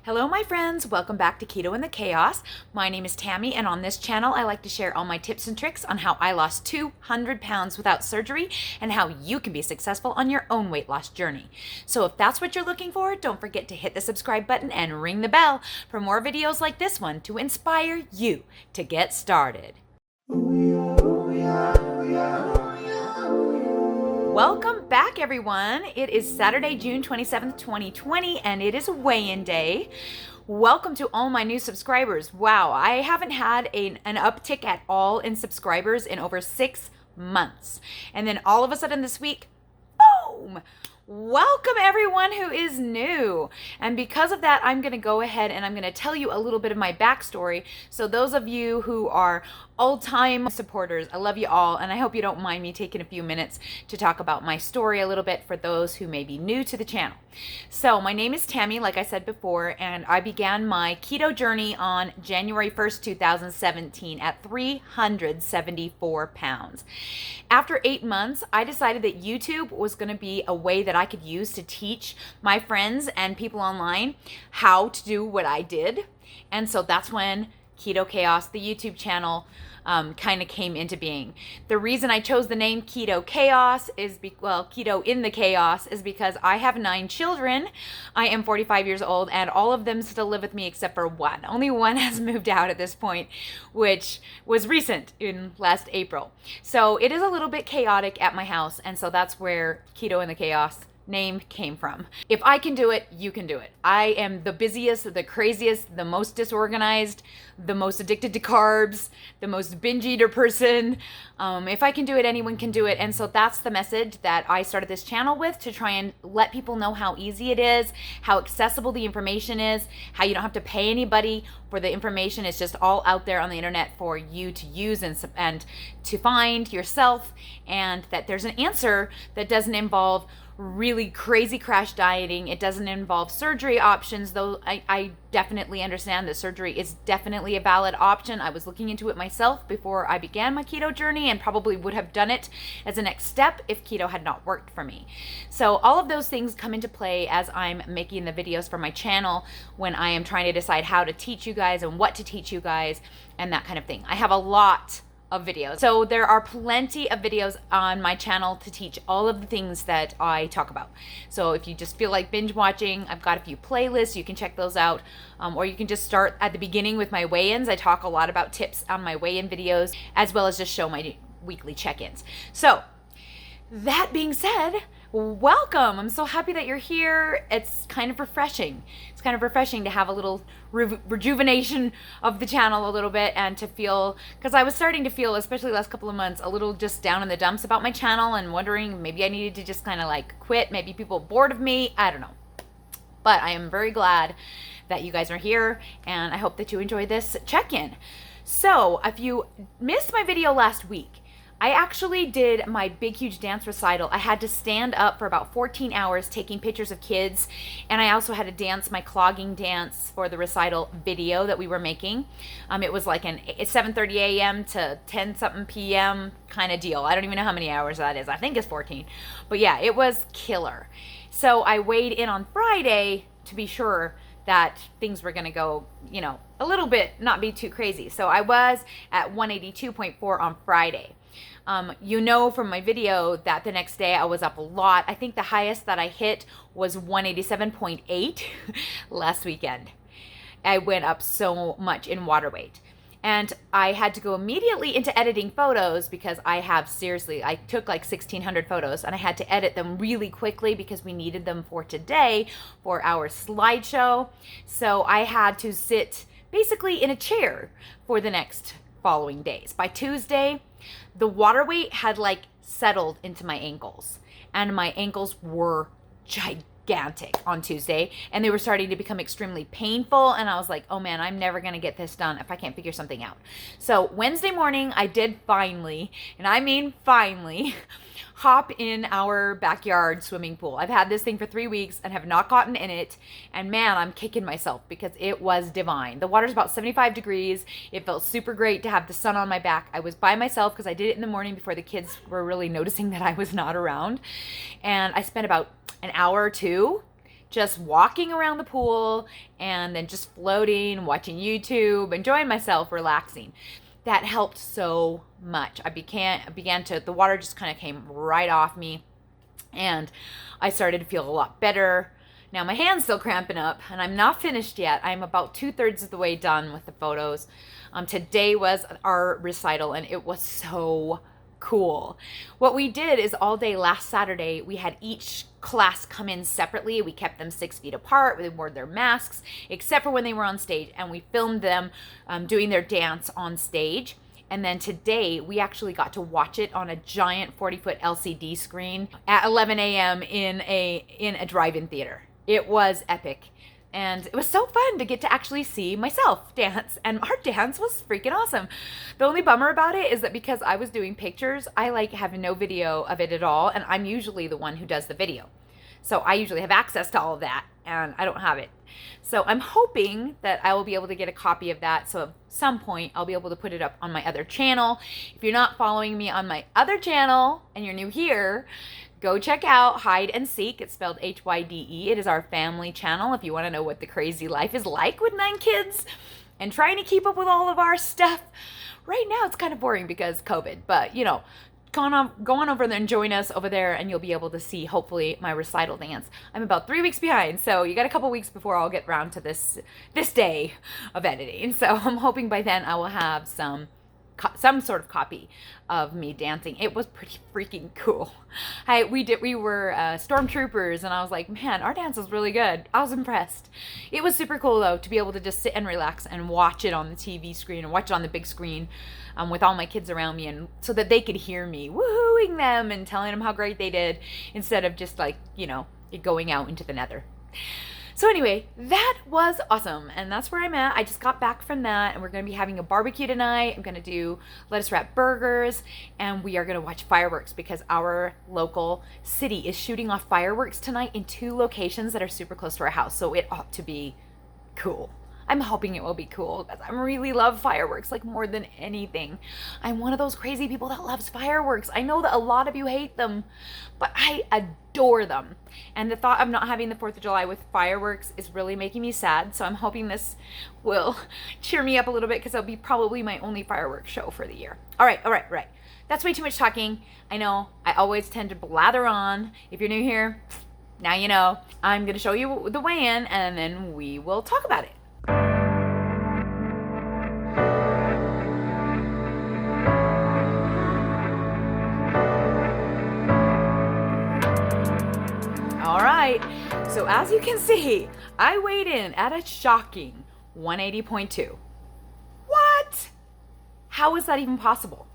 Hello my friends, welcome back to Keto and the Chaos. My name is Tammy, and on this channel I like to share all my tips and tricks on how I lost 200 pounds without surgery and how you can be successful on your own weight loss journey. So if that's what you're looking for, don't forget to hit the subscribe button and ring the bell for more videos like this one to inspire you to get started. Welcome back, everyone. It is Saturday, June 27th, 2020, and it is weigh-in day. Welcome to all my new subscribers. Wow, I haven't had an uptick at all in subscribers in over 6 months. And then all of a sudden this week, boom! Welcome everyone who is new. And because of that, I'm going to go ahead and I'm going to tell you a little bit of my backstory. So those of you who are old-time supporters, I love you all, and I hope you don't mind me taking a few minutes to talk about my story a little bit for those who may be new to the channel. So my name is Tammy, like I said before, and I began my keto journey on January 1st, 2017 at 374 pounds. After 8 months, I decided that YouTube was going to be a way that I could use to teach my friends and people online how to do what I did. And so that's when ketochaos, the YouTube channel, kind of came into being. The reason I chose the name ketochaos is, keto in the chaos, is because I have 9 children. I am 45 years old, and all of them still live with me except for one. Only one has moved out at this point, which was recent, in last April. So it is a little bit chaotic at my house, and so that's where keto in the chaos name came from. If I can do it, you can do it. I am the busiest, the craziest, the most disorganized, the most addicted to carbs, the most binge eater person. If I can do it, anyone can do it. And so that's the message that I started this channel with, to try and let people know how easy it is, how accessible the information is, how you don't have to pay anybody for the information. It's just all out there on the internet for you to use and to find yourself, and that there's an answer that doesn't involve really crazy crash dieting. It doesn't involve surgery options, though I definitely understand that surgery is definitely a valid option. I was looking into it myself before I began my keto journey, and probably would have done it as a next step if keto had not worked for me. So all of those things come into play as I'm making the videos for my channel, when I am trying to decide how to teach you guys and what to teach you guys and that kind of thing. I have a lot of videos. So there are plenty of videos on my channel to teach all of the things that I talk about. So if you just feel like binge watching, I've got a few playlists. You can check those out. Or you can just start at the beginning with my weigh-ins. I talk a lot about tips on my weigh-in videos, as well as just show my weekly check-ins. So that being said, welcome. I'm so happy that you're here. It's kind of refreshing. It's kind of refreshing to have a little rejuvenation of the channel a little bit, and to feel, because I was starting to feel, especially the last couple of months, a little just down in the dumps about my channel and wondering maybe I needed to just kind of like quit. Maybe people are bored of me. I don't know. But I am very glad that you guys are here, and I hope that you enjoy this check-in. So if you missed my video last week, I actually did my big, huge dance recital. I had to stand up for about 14 hours taking pictures of kids. And I also had to dance my clogging dance for the recital video that we were making. It was like an 7:30 a.m. to 10-something p.m. kind of deal. I don't even know how many hours that is. I think it's 14. But yeah, it was killer. So I weighed in on Friday to be sure that things were going to go, a little bit, not be too crazy. So I was at 182.4 on Friday. From my video that the next day I was up a lot. I think the highest that I hit was 187.8 last weekend. I went up so much in water weight. And I had to go immediately into editing photos because I took like 1,600 photos, and I had to edit them really quickly because we needed them for today for our slideshow. So I had to sit basically in a chair for the next following days. By Tuesday, the water weight had like settled into my ankles, and my ankles were gigantic on Tuesday, and they were starting to become extremely painful, and I was like, oh man, I'm never gonna get this done if I can't figure something out. So Wednesday morning, I did finally, and I mean finally, hop in our backyard swimming pool. I've had this thing for 3 weeks and have not gotten in it, and man, I'm kicking myself because it was divine. The water's about 75 degrees. It felt super great to have the sun on my back. I was by myself because I did it in the morning before the kids were really noticing that I was not around, and I spent about an hour or two just walking around the pool and then just floating, watching YouTube, enjoying myself, relaxing. That helped so much. I began to, the water just kind of came right off me, and I started to feel a lot better. Now my hand's still cramping up, and I'm not finished yet. I'm about 2/3 of the way done with the photos. Today was our recital, and it was so cool. What we did is all day last Saturday, we had each class come in separately. We kept them 6 feet apart. We wore their masks, except for when they were on stage, and we filmed them doing their dance on stage. And then today, we actually got to watch it on a giant 40-foot LCD screen at 11 a.m. in a drive-in theater. It was epic. And it was so fun to get to actually see myself dance. And our dance was freaking awesome. The only bummer about it is that because I was doing pictures, I have no video of it at all. And I'm usually the one who does the video. So I usually have access to all of that, and I don't have it. So I'm hoping that I will be able to get a copy of that. So at some point, I'll be able to put it up on my other channel. If you're not following me on my other channel and you're new here, go check out Hide and Seek. It's spelled Hyde. It is our family channel if you want to know what the crazy life is like with 9 kids and trying to keep up with all of our stuff. Right now, it's kind of boring because COVID, but you know, go on over there and join us over there, and you'll be able to see, hopefully, my recital dance. I'm about 3 weeks behind, so you got a couple weeks before I'll get around to this day of editing. So I'm hoping by then I will have some sort of copy of me dancing. It was pretty freaking cool. We were stormtroopers, and I was like, man, our dance was really good. I was impressed. It was super cool though to be able to just sit and relax and watch it on the TV screen and watch it on the big screen with all my kids around me, and so that they could hear me woohooing them and telling them how great they did, instead of just like, you know, going out into the nether. So anyway, that was awesome, and that's where I'm at. I just got back from that, and we're going to be having a barbecue tonight. I'm going to do lettuce wrap burgers, and we are going to watch fireworks because our local city is shooting off fireworks tonight in 2 locations that are super close to our house, so it ought to be cool. I'm hoping it will be cool because I really love fireworks, like more than anything. I'm one of those crazy people that loves fireworks. I know that a lot of you hate them, but I adore them. And the thought of not having the 4th of July with fireworks is really making me sad. So I'm hoping this will cheer me up a little bit because it'll be probably my only fireworks show for the year. All right. That's way too much talking. I know I always tend to blather on. If you're new here, now you know. I'm going to show you the weigh-in, and then we will talk about it. All right, so as you can see, I weighed in at a shocking 180.2. What? How is that even possible?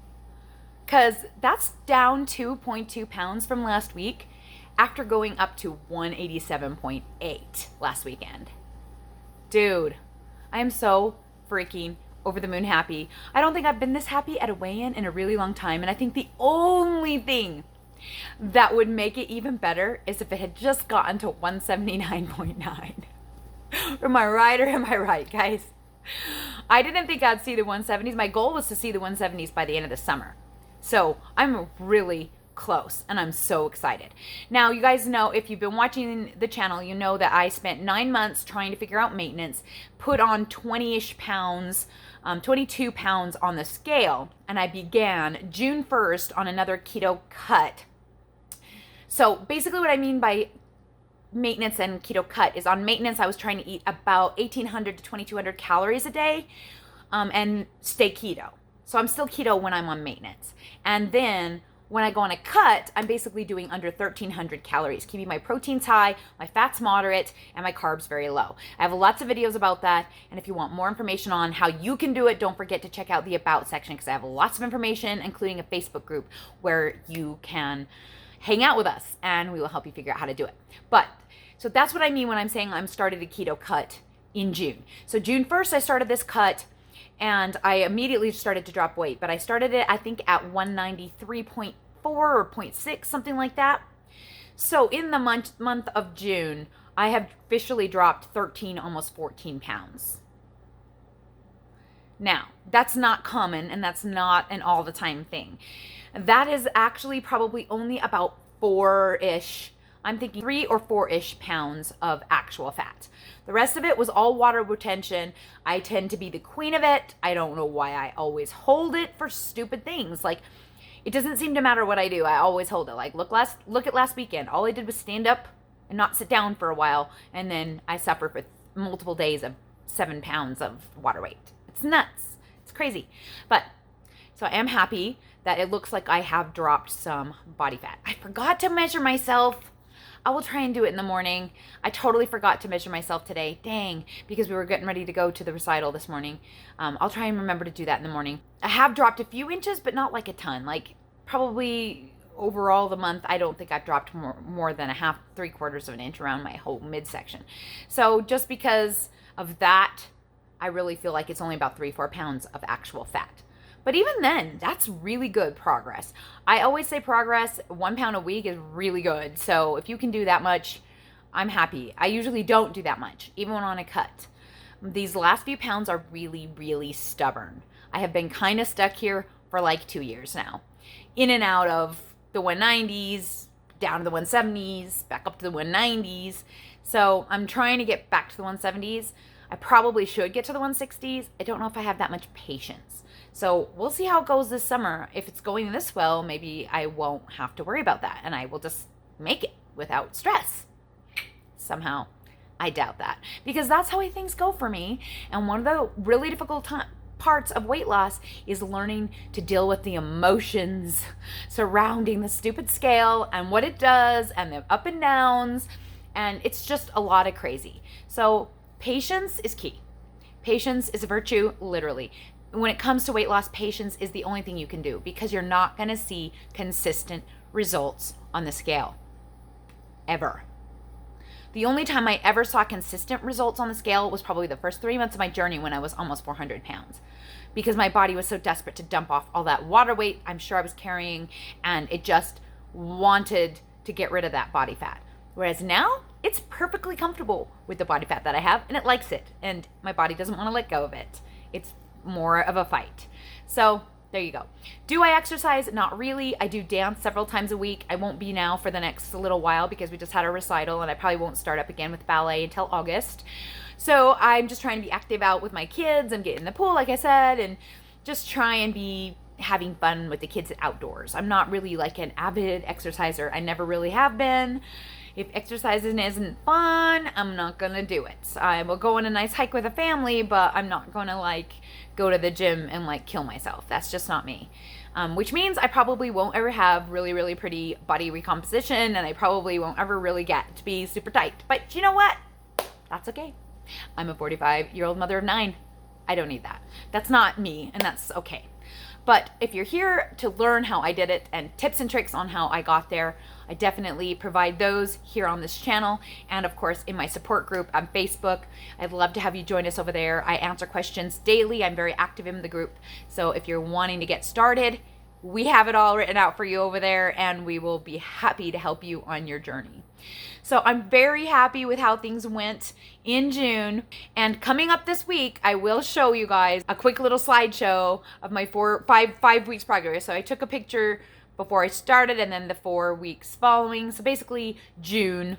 Because that's down 2.2 pounds from last week after going up to 187.8 last weekend. Dude, I am so freaking over the moon happy. I don't think I've been this happy at a weigh-in in a really long time, and I think the only thing that would make it even better is if it had just gotten to 179.9. Am I right or am I right, guys? I didn't think I'd see the 170s. My goal was to see the 170s by the end of the summer. So I'm really close, and I'm so excited. Now, you guys know, if you've been watching the channel, you know that I spent 9 months trying to figure out maintenance, put on 20-ish pounds, 22 pounds on the scale, and I began June 1st on another keto cut. So basically what I mean by maintenance and keto cut is, on maintenance, I was trying to eat about 1,800 to 2,200 calories a day and stay keto. So I'm still keto when I'm on maintenance. And then when I go on a cut, I'm basically doing under 1,300 calories, keeping my proteins high, my fats moderate, and my carbs very low. I have lots of videos about that, and if you want more information on how you can do it, don't forget to check out the About section, because I have lots of information, including a Facebook group where you can hang out with us, and we will help you figure out how to do it. But, so that's what I mean when I'm saying I'm started a keto cut in June. So June 1st, I started this cut, and I immediately started to drop weight, but I started it, I think, at 193.4 or 0.6, something like that. So in the month of June, I have officially dropped 13, almost 14 pounds. Now, that's not common, and that's not an all the time thing. That is actually probably only about 4-ish I'm thinking 3 or 4-ish pounds of actual fat. The rest of it was all water retention. I tend to be the queen of it. I don't know why I always hold it for stupid things. Like, it doesn't seem to matter what I do. I always hold it. Like, look at last weekend. All I did was stand up and not sit down for a while, and then I suffered with multiple days of 7 pounds of water weight. It's nuts. It's crazy. But so I am happy that it looks like I have dropped some body fat. I forgot to measure myself. I will try and do it in the morning. I totally forgot to measure myself today. Dang, because we were getting ready to go to the recital this morning. I'll try and remember to do that in the morning. I have dropped a few inches, but not like a ton. Like, probably overall the month, I don't think I've dropped more than a half, 3/4 of an inch around my whole midsection. So just because of that, I really feel like it's only about 3-4 pounds of actual fat. But even then, that's really good progress. I always say progress, 1 pound a week is really good. So if you can do that much, I'm happy. I usually don't do that much, even when on a cut. These last few pounds are really, really stubborn. I have been kind of stuck here for like 2 years now. In and out of the 190s, down to the 170s, back up to the 190s. So I'm trying to get back to the 170s. I probably should get to the 160s. I don't know if I have that much patience. So we'll see how it goes this summer. If it's going this well, maybe I won't have to worry about that and I will just make it without stress. Somehow, I doubt that, because that's how things go for me. And one of the really difficult parts of weight loss is learning to deal with the emotions surrounding the stupid scale and what it does and the up and downs. And it's just a lot of crazy. So patience is key. Patience is a virtue, literally. When it comes to weight loss, patience is the only thing you can do, because you're not going to see consistent results on the scale. Ever. The only time I ever saw consistent results on the scale was probably the first 3 months of my journey when I was almost 400 pounds. Because my body was so desperate to dump off all that water weight I'm sure I was carrying, and it just wanted to get rid of that body fat. Whereas now, it's perfectly comfortable with the body fat that I have, and it likes it, and my body doesn't want to let go of it. It's more of a fight. So there you go. Do I exercise? Not really. I do dance several times a week. I won't be now for the next little while because we just had a recital, and I probably won't start up again with ballet until August. So I'm just trying to be active out with my kids and get in the pool, like I said, and just try and be having fun with the kids outdoors. I'm not really like an avid exerciser. I never really have been. If exercising isn't fun, I'm not gonna do it. I will go on a nice hike with a family, but I'm not gonna like go to the gym and like kill myself. That's just not me. Which means I probably won't ever have really, really pretty body recomposition, and I probably won't ever really get to be super tight. But you know what? That's okay. I'm a 45-year-old mother of 9. I don't need that. That's not me, and that's okay. But if you're here to learn how I did it and tips and tricks on how I got there, I definitely provide those here on this channel, and of course in my support group on Facebook. I'd love to have you join us over there. I answer questions daily. I'm very active in the group. So if you're wanting to get started, we have it all written out for you over there, and we will be happy to help you on your journey. So I'm very happy with how things went in June. And coming up this week, I will show you guys a quick little slideshow of my 5 weeks progress. So I took a picture before I started and then the 4 weeks following. So basically June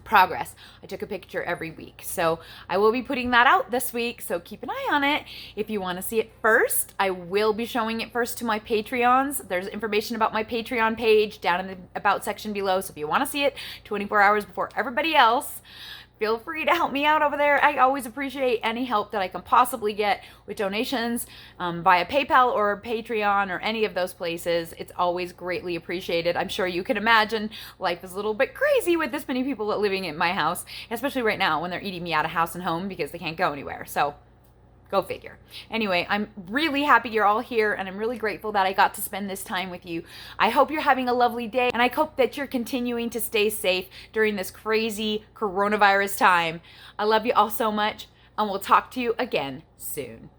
progress. I took a picture every week. So I will be putting that out this week. So keep an eye on it. If you want to see it first, I will be showing it first to my Patreons. There's information about my Patreon page down in the About section below. So if you want to see it 24 hours before everybody else, feel free to help me out over there. I always appreciate any help that I can possibly get with donations via PayPal or Patreon or any of those places. It's always greatly appreciated. I'm sure you can imagine life is a little bit crazy with this many people living in my house, especially right now when they're eating me out of house and home because they can't go anywhere. So go figure. Anyway, I'm really happy you're all here, and I'm really grateful that I got to spend this time with you. I hope you're having a lovely day, and I hope that you're continuing to stay safe during this crazy coronavirus time. I love you all so much, and we'll talk to you again soon.